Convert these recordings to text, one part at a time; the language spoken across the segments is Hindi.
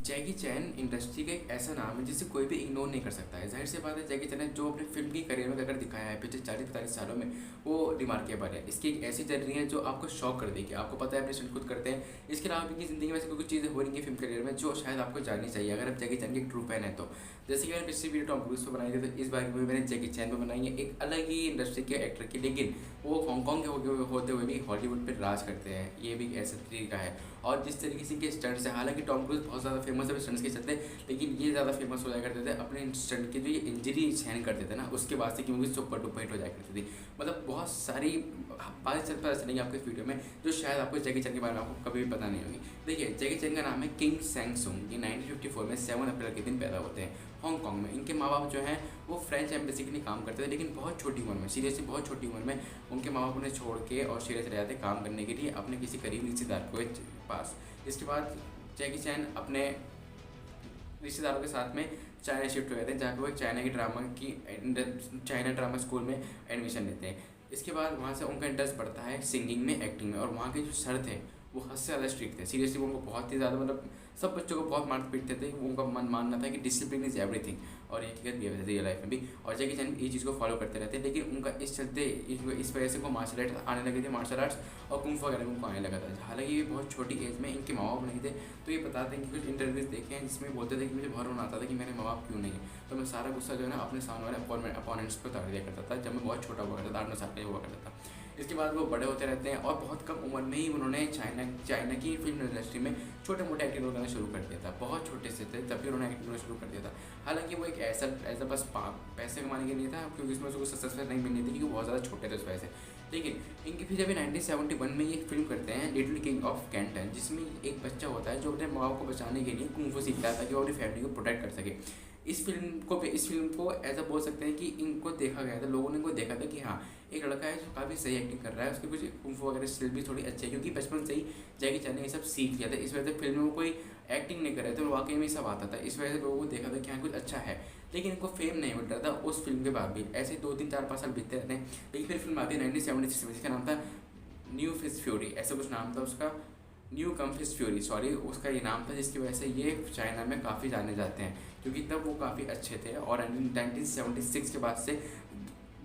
जैकी चैन इंडस्ट्री का एक ऐसा नाम है जिसे कोई भी इग्नोर नहीं कर सकता है। ज़ाहिर सी बात है, जैकी चैन ने जो अपने फिल्म की करियर में अगर दिखाया है पिछले 40-45 सालों में, वो रिमार्केबल है। इसकी एक ऐसी जर्नी है जो आपको शॉक कर देगी। आपको पता है अपने स्टंट खुद करते हैं। इसके अलावा इनकी ज़िंदगी में ऐसी कुछ चीज़ें हो रही हैं फिल्म करियर में जो शायद आपको जाननी चाहिए अगर आप जैकी चैन के एक ट्रू फैन है तो। जैसे कि मैंने पिछली वीडियो टॉम क्रूज पर बनाई थी, तो इस बार की मूवी मैंने जैकी चैन पर बनाई है, एक अलग ही इंडस्ट्री के एक्टर की, लेकिन वो हांगकॉन्ग के होते हुए भी हॉलीवुड पर राज करते हैं। ये भी एक ऐसा तरीका है। और जिस तरीके से के स्टंट्स है, हालांकि टॉम क्रूज बहुत ज़्यादा फेमस है स्टंट्स के चलते, लेकिन ये ज़्यादा फेमस हो जाया करते थे अपने स्टंट की जो ये इंजरी सहन करते थे ना, उसके बाद से की मूवी सुपर डुपर हिट हो जाया करती थी। मतलब बहुत सारी बातें पता चलेंगी आपको इस वीडियो में जो शायद आपको जैकी चैन के बारे में आपको कभी भी पता नहीं होगी। देखिए, जैकी चैन का नाम है किंग सैंगसुंग। ये 1954 में 7 अप्रैल के दिन पैदा होते हैं हांगकॉन्ग में। इनके माँ बाप जो हैं वो फ्रेंच एम्बेसी के लिए काम करते थे, लेकिन बहुत छोटी उम्र में, सीरियसली बहुत छोटी उम्र में उनके माँ बाप उन्हें छोड़ के ऑस्ट्रेलिया चले जाते काम करने के लिए अपने किसी करीबी रिश्तेदार के पास। इसके बाद जैकी चैन अपने रिश्तेदारों के साथ में चाइना शिफ्ट हो जाते हैं, जहाँ पे वो एक चाइना ड्रामा स्कूल में एडमिशन लेते हैं। इसके बाद वहाँ से उनका इंटरेस्ट बढ़ता है सिंगिंग में, एक्टिंग में, और वहाँ के जो सर थे वो हद से ज़्यादा स्ट्रिक्ट थे। सीरियसली वो उनको बहुत ही ज़्यादा, मतलब सब बच्चों को बहुत मारते पीटते थे। उनका मन मानना था कि डिसिप्लिन इज़ एवरीथिंग, और ये हकीकत भी है रियल लाइफ में भी। और जैकी चैन ये चीज़ को फॉलो करते रहते हैं, लेकिन उनका इस चलते इस वजह से उनको मार्शल आर्ट्स आने लगे थे, मार्शल आर्ट्स और कुंग फू वगैरह भी उनको आने लगा था। हालांकि ये बहुत छोटी एज में, इनके माँ बाप नहीं थे, तो ये बताते हैं कि कुछ इंटरव्यूज़ देखे हैं जिसमें बोलते थे कि मुझे बहुत रोना आता था कि मेरे माँ बाप क्यों नहीं है, तो मैं सारा गुस्सा जो है ना अपने सामने वाले अपोनेंट्स को उतार दिया करता था जब मैं बहुत छोटा हुआ करता था, 8-9 साल का हुआ करता था। इसके बाद वो बड़े होते रहते हैं और बहुत कम उम्र में ही उन्होंने चाइना की फिल्म इंडस्ट्री में छोटे मोटे एक्टिंग रोल करना शुरू कर दिया था। बहुत छोटे से थे तब भी उन्होंने एक्टिंग करना शुरू कर दिया था। हालांकि वो एक ऐसा बस पैसे कमाने के लिए था, क्योंकि इसमें उसको सक्सेसफुल नहीं मिलनी थी क्योंकि बहुत ज़्यादा छोटे थे उस वजह से। लेकिन इनके फिर जब 1971 में ये फिल्म करते हैं लिटिल किंग ऑफ कैंटन, जिसमें एक बच्चा होता है जो अपने माँ बाप को बचाने के लिए कुंग फू सीखता है ताकि वो अपनी फैमिली को प्रोटेक्ट कर सके। इस फिल्म को ऐसा बोल सकते हैं कि इनको देखा गया था, लोगों ने इनको देखा था कि हाँ, एक लड़का है जो काफ़ी सही एक्टिंग कर रहा है, उसकी कुछ कुंग फू वगैरह स्किल भी थोड़ी अच्छी है, क्योंकि बचपन से ही जैकी चैन ने ये सब सीख लिया था। इस वजह से फिल्म में कोई एक्टिंग नहीं कर रहे थे और वाकई में सब आता था। इस वजह से लोगों को देखा था कि हाँ कुछ अच्छा है, लेकिन इनको फेम नहीं मिल रहा था उस फिल्म के बाद भी। ऐसे 2-3-4-5 साल बीतते रहते हैं, लेकिन फिर फिल्म आती है 1976 में, जिसका नाम था न्यू फिस्ट फ्यूरी, ऐसा कुछ नाम था उसका, new come fist fury, sorry उसका ये नाम था, जिसकी वजह से ये चाइना में काफ़ी जाने जाते हैं क्योंकि तब वो काफ़ी अच्छे थे। और 1976 के बाद से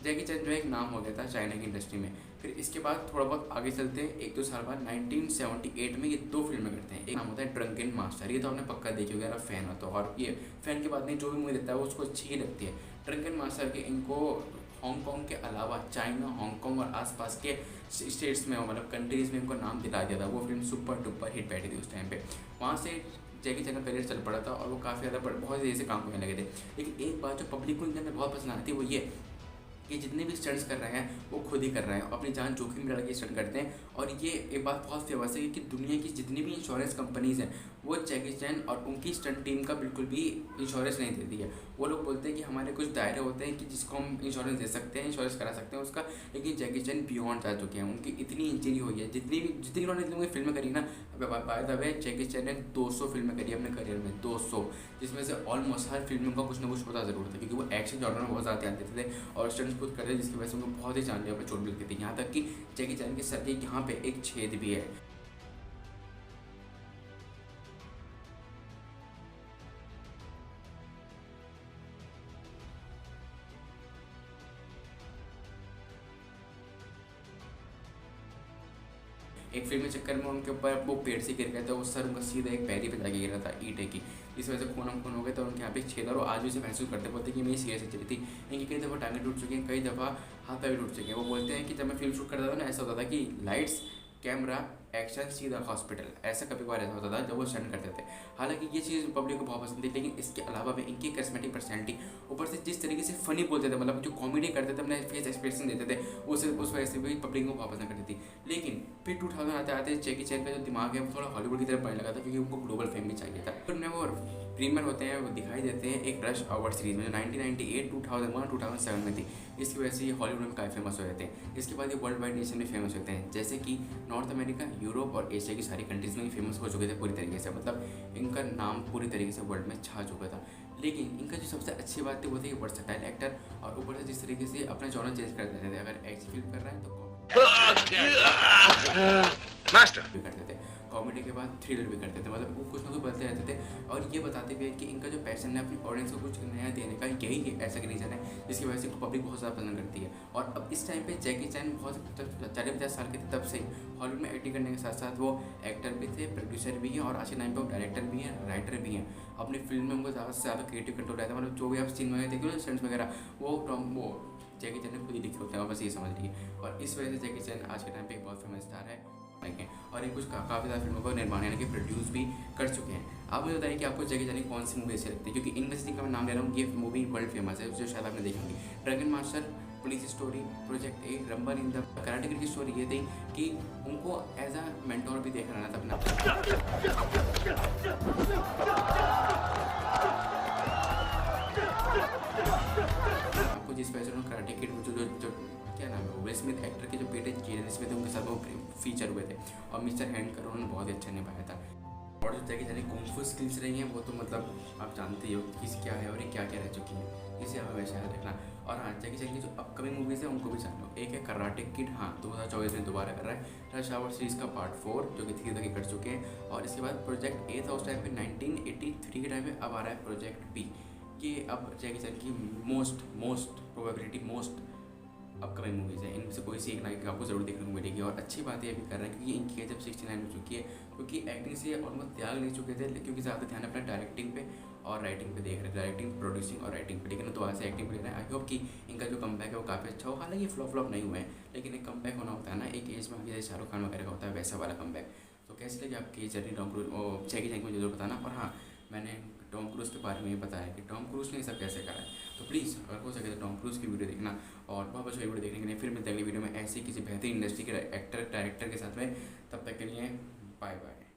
जैकी चैन जो है एक नाम हो गया था चाइना की इंडस्ट्री में। फिर इसके बाद थोड़ा बहुत आगे चलते हैं, 1-2 साल बाद 1978 में ये 2 फिल्में करते हैं। एक नाम होता है ड्रंकन मास्टर, ये तो आपने पक्का देखी होगी अगर आप फैन हो तो, और ये फैन की बात नहीं, जो भी मूवी देखता है वो उसको अच्छी ही लगती है। ड्रंकन मास्टर के इनको हांगकॉन्ग के अलावा चाइना, हांगकॉन्ग और आसपास के स्टेट्स में, मतलब कंट्रीज़ में इनको नाम दिला दिया था। वो फिल्म सुपर डुपर हिट बैठी थी उस टाइम पे। वहाँ से जैकी चैन का करियर चल पड़ा था और वो काफ़ी ज़्यादा बहुत तेज़ी से काम करने लगे थे। लेकिन एक बात जो पब्लिक को इनके अंदर बहुत पसंद आती थी वो ये कि जितने भी स्टंट्स कर रहे हैं वो खुद ही कर रहे हैं, अपनी जान जोखिम में डाल के स्टंट करते हैं। और ये एक बात बहुत फेमस है कि दुनिया की जितनी भी इंश्योरेंस कंपनीज़ हैं वो जैकी चैन और उनकी स्टंट टीम का बिल्कुल भी इंश्योरेंस नहीं देती है। वो लोग बोलते हैं कि हमारे कुछ दायरे होते हैं कि जिसको हम इंश्योरेंस दे सकते हैं, इंश्योरेंस करा सकते हैं उसका, लेकिन जैकी चैन बियॉन्ड जा चुके हैं। उनकी इतनी इंजरी हुई है, जितनी उन्होंने फिल्में करी ना, बाय द वे जैकी चैन ने 200 फिल्में करी अपने करियर में, 200, जिसमें से ऑलमोस्ट हर फिल्म में उनका कुछ ना कुछ होता ज़रूर था, क्योंकि वो एक्शन जॉनर में बहुत ज़्यादा ध्यान देते थे और स्टंट्स खुद करते थे, जिसकी वजह से उनको बहुत ही जानलेवा पर चोट भी लगती थी। यहाँ तक कि जैकी चैन के सर के यहाँ पे एक छेद भी है। एक फिल्म के चक्कर में उनके ऊपर वो पेड़ से गिर गया था, उस सर उनका सीधा एक पैरी पे जाके गिरा था ईंटे की, इस वजह से खून हो गया था उनके यहाँ पे छेद। और वो आज भी उसे महसूस करते, बोलते कि मेरी सीरियस चली थी। इनकी कई दफ़ा टांगें टूट चुकी हैं, कई दफ़ा हाथ पैर भी टूट चुके हैं। वो बोलते हैं कि जब मैं फिल्म शूट करता था ना, ऐसा होता था कि लाइट्स, कैमरा, एक्शन, सीधा हॉस्पिटल, ऐसा कभी कभार ऐसा होता था जब वो स्टंट करते थे। हालांकि ये चीज़ पब्लिक को बहुत पसंद थी, लेकिन इसके अलावा भी इनकी कस्मेटिक पर्सनैलिटी, ऊपर से जिस तरीके से फनी बोलते थे, मतलब जो कॉमेडी करते थे, अपने फेस एक्सप्रेशन देते थे, उस वजह से भी पब्लिक को बहुत पसंद करती थी। लेकिन फिर 2000 आते आते जैकी चैन का जो दिमाग है वो थोड़ा हॉलीवुड की तरफ बढ़ने लगा था, क्योंकि उनको ग्लोबल फेम भी चाहिए था। फिर उन्हें वो प्रीमियर होते हैं, वो दिखाई देते हैं एक रश अवार्ड सीरीज में, जो 1998, 2001, 2007 में थी। इसकी वजह से ये हॉलीवुड में काफ़ी फेमस हो जाते हैं। इसके बाद ये वर्ल्ड वाइड नेशन में फेमस होते हैं, जैसे कि नॉर्थ अमेरिका, यूरोप और एशिया की सारी कंट्रीज़ में फेमस हो चुके थे पूरी तरीके से, मतलब इनका नाम पूरी तरीके से वर्ल्ड में छा चुका था। लेकिन इनका जो सबसे अच्छी बात थी वो थी वर्सटाइल एक्टर, और ऊपर से जिस तरीके से अपना जॉनर चेंज कर देते थे। अगर एक्शन फिल्म कर रहे हैं तो मास्टर भी करते थे, कॉमेडी के बाद थ्रिलर भी करते थे, मतलब वो कुछ ना कुछ बताते रहते थे और ये बताते भी है कि इनका जो पैशन है अपनी ऑडियंस को कुछ नया देने का, यही ऐसा एक रीज़न है जिसकी वजह से पब्लिक बहुत ज़्यादा पसंद करती है। और अब इस टाइम पे जैकी चैन बहुत 40-50 साल के थे तब से हॉलीवुड में एक्टिंग करने के साथ साथ वो एक्टर भी थे, प्रोड्यूसर भी हैं और आज के टाइम पे वो डायरेक्टर भी हैं, राइटर भी हैं। अपनी फिल्म में उनको ज़्यादा से ज़्यादा क्रिएटिव कंट्रोल रहता है, मतलब जो भी आप सीन वगैरह देखिए स्टंट्स वगैरह वो जैकी चैन ने खुद ही लिखे होते हैं, और बस ये समझ लीजिए। और इस वजह से जैकी चैन आज के टाइम पे एक बहुत फेमस स्टार है और ये कुछ काफ़ी ज़्यादा फिल्मों को निर्माण यानी कि प्रोड्यूस भी कर चुके हैं। आप मुझे बताइए कि आपको जैकी चैन की कौन सी मूवी अच्छी लगती है, क्योंकि इनमें से का मैं नाम ले रहा हूँ, ये मूवी वर्ल्ड फेमस है, जो शायद आपने देखी होगी। Dragon master, police story, project A, rumble in the karate kid की स्टोरी ये थी कि उनको एज अ मेंटोर भी देखा रहना था अपना। आपको जिस वजह से उन्होंने कराटे किड जो जो जो क्या नाम है विल स्मिथ एक्टर के जो बेटे जेडन स्मिथ उनके साथ वो फीचर हुए थे और मिस्टर हैंडकर उन्होंने बहुत ही अच्छा निभाया था। और जो जैकी चैन कुंग फू स्किल्स रही हैं वो तो मतलब आप जानते ही हो किस क्या है और ये क्या क्या रह चुकी है, इसे आप हमेशा याद रखना। और हाँ, जैकी चैन की जो अपकमिंग मूवीज़ हैं उनको भी जान लो। एक है कराटे किड, हाँ 2024 में दोबारा कर रहा है। रश आवर सीरीज़ का पार्ट 4 जो कि 3 तक कर चुके हैं। और इसके बाद प्रोजेक्ट ए था उस टाइम पे 1983 के टाइम पे, अब आ रहा है प्रोजेक्ट बी। ये अब जैकी चैन की मोस्ट अपकमिंग मूवीज़ है, इनमें से कोई सी एक ना एक आपको ज़रूर देखने को मिलेगी। और अच्छी बात ये भी कर रहे हैं क्योंकि इनकी एज जब 69 हो चुकी है, क्योंकि एक्टिंग से ऑलमोस्ट त्याग ले चुके थे, क्योंकि ज़्यादा ध्यान अपना डायरेक्टिंग पे और राइटिंग पे देख रहे हैं, डायरेक्टिंग, प्रोड्यूसिंग और राइटिंग पे। लेकिन दोबारा से एक्टिंग पे ले रहे हैं। आई होप कि इनका जो कमबैक है वो काफ़ी अच्छा हो। हालांकि फ्लॉप नहीं हुए हैं, लेकिन एक कमबैक होना होता है ना, एक एज में आगे जैसे शाहरुख खान वगैरह का होता है वैसा वाला कमबैक। तो कैसे लगे आपकी जर्नी टॉम क्रूज और जैकी चैन को जरूर बताना। और हाँ, मैंने टॉम क्रूज़ के बारे में ये बताया कि टॉम क्रूज़ ने ये सब कैसे करा है, तो प्लीज़ अगर हो सके तो टॉम क्रूज़ की वीडियो देखना। और बहुत अच्छा वीडियो देखने के लिए फिर मिलते हैं अगली वीडियो में ऐसे किसी बेहतरीन इंडस्ट्री के एक्टर डायरेक्टर के साथ में। तब तक के लिए बाय बाय।